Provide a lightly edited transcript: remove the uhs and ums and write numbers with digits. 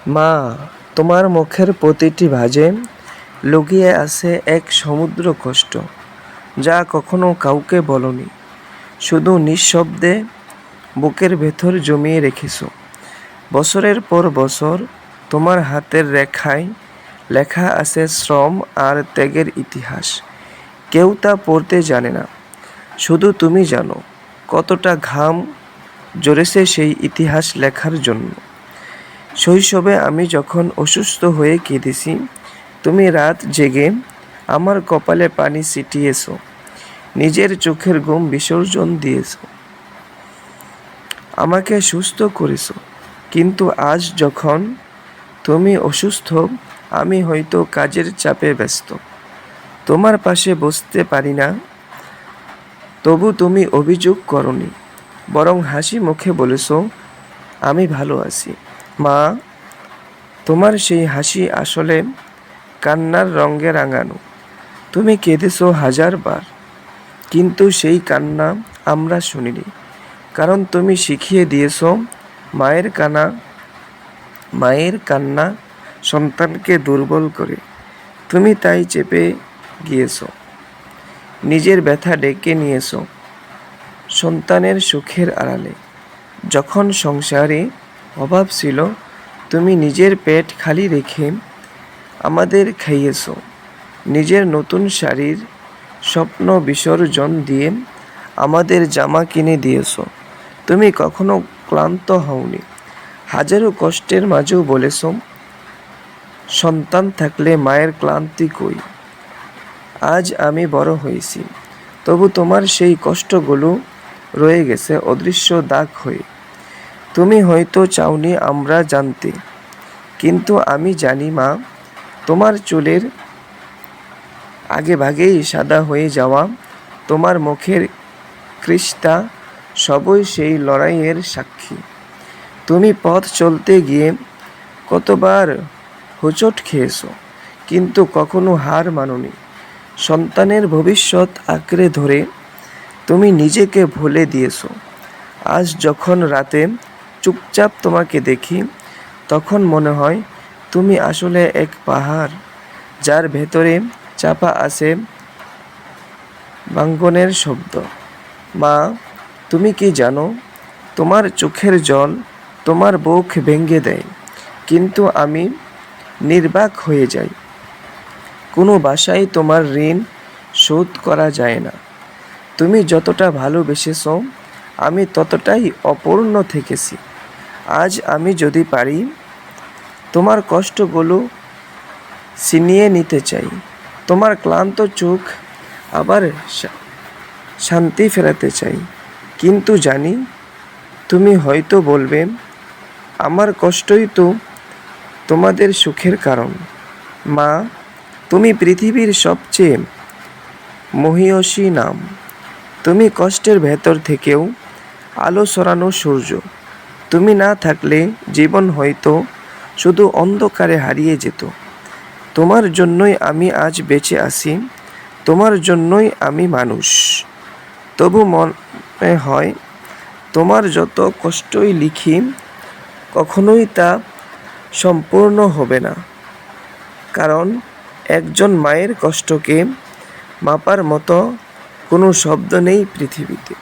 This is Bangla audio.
মা, তোমার মুখের প্রতিটি ভাঁজে লুকিয়ে আছে এক সমুদ্র কষ্ট, যা কখনো কাউকে বলনি। শুধু নিঃশব্দে বুকের ভেতর জমিয়ে রেখেছো। বছরের পর বছর তোমার হাতের রেখায় লেখা আছে শ্রম আর ত্যাগের ইতিহাস। কেউ তা পড়তে জানে না, শুধু তুমি জানো কতটা ঘাম ঝরেছে সেই ইতিহাস লেখার জন্য। শৈশবে আমি যখন অসুস্থ হয়ে কেঁদেছি, তুমি রাত জেগে আমার কপালে পানি ছিটিয়েছ, নিজের চোখের ঘুম বিসর্জন দিয়েছ, আমাকে সুস্থ করেছ। কিন্তু আজ যখন তুমি অসুস্থ, আমি হয়তো কাজের চাপে ব্যস্ত, তোমার পাশে বসতে পারি না। তবু তুমি অভিযোগ করনি, বরং হাসি মুখে বলেছ, আমি ভালো আছি। মা, তোমার সেই হাসি আসলে কান্নার রঙে রাঙানো। তুমি কেঁদেছো হাজারবার, কিন্তু সেই কান্না আমরা শুনিনি। কারণ তুমি শিখিয়ে দিয়েছো মায়ের কান্না সন্তানকে দুর্বল করে। তুমি তাই চেপে গিয়েছো, নিজের ব্যথা ডেকে নিয়েছো সন্তানের সুখের আড়ালে। যখন সংসারে অভাব ছিল, তুমি নিজের পেট খালি রেখে আমাদের খাইয়েছ। নিজের নতুন শাড়ির স্বপ্ন বিসর্জন দিয়ে আমাদের জামা কিনে দিয়েছ। তুমি কখনো ক্লান্ত হওনি, হাজারো কষ্টের মাঝেও বলেছ, সন্তান থাকলে মায়ের ক্লান্তি কই। আজ আমি বড় হয়েছি, তবু তোমার সেই কষ্টগুলো রয়ে গেছে অদৃশ্য দাগ হয়ে। তুমি হয়তো চাওনি আমরা জানতে, কিন্তু আমি জানি মা, তোমার চুলের আগে ভাগেই সাদা হয়ে যাওয়া, তোমার মুখের কৃষ্ণা সবই সেই লড়াইয়ের সাক্ষী। তুমি পথ চলতে গিয়ে কতবার হোঁচট খেয়েছো, কিন্তু কখনো হার মানোনি। সন্তানের ভবিষ্যৎ আঁকড়ে ধরে তুমি নিজেকে ভুলে দিয়েছো। আজ যখন রাতে চুপচাপ তোমাকে দেখি, তখন মনে হয় তুমি আসলে এক পাহাড়, যার ভেতরে চাপা আছে ভাঙ্গনের শব্দ। মা, তুমি কি জানো, তোমার চোখের জল তোমার বুক ভেঙে দেয়, কিন্তু আমি নির্বাক হয়ে যাই। কোনো ভাষায় তোমার ঋণ শোধ করা যায় না। তুমি যতটা ভালোবেসেছ, আমি ততটাই অপূর্ণ থেকেছি। আজ আমি যদি পারি, তোমার কষ্টগুলো ছিনিয়ে নিতে চাই, তোমার ক্লান্ত চোখ আবার শান্তি ফেরাতে চাই। কিন্তু জানি, তুমি হয়তো বলবে, আমার কষ্টই তো তোমাদের সুখের কারণ। মা, তুমি পৃথিবীর সবচেয়ে মহিয়সী নাম। তুমি কষ্টের ভেতর থেকেও আলো ছড়ানো সূর্য। তুমি না থাকলে জীবন হয়তো শুধু অন্ধকারে হারিয়ে যেত। তোমার জন্যই আমি আজ বেঁচে আছি, তোমার জন্যই আমি মানুষ। তবু মনে হয়, তোমার যত কষ্টই লিখি, কখনোই তা সম্পূর্ণ হবে না। কারণ একজন মায়ের কষ্টকে মাপার মতো কোনো শব্দ নেই পৃথিবীতে।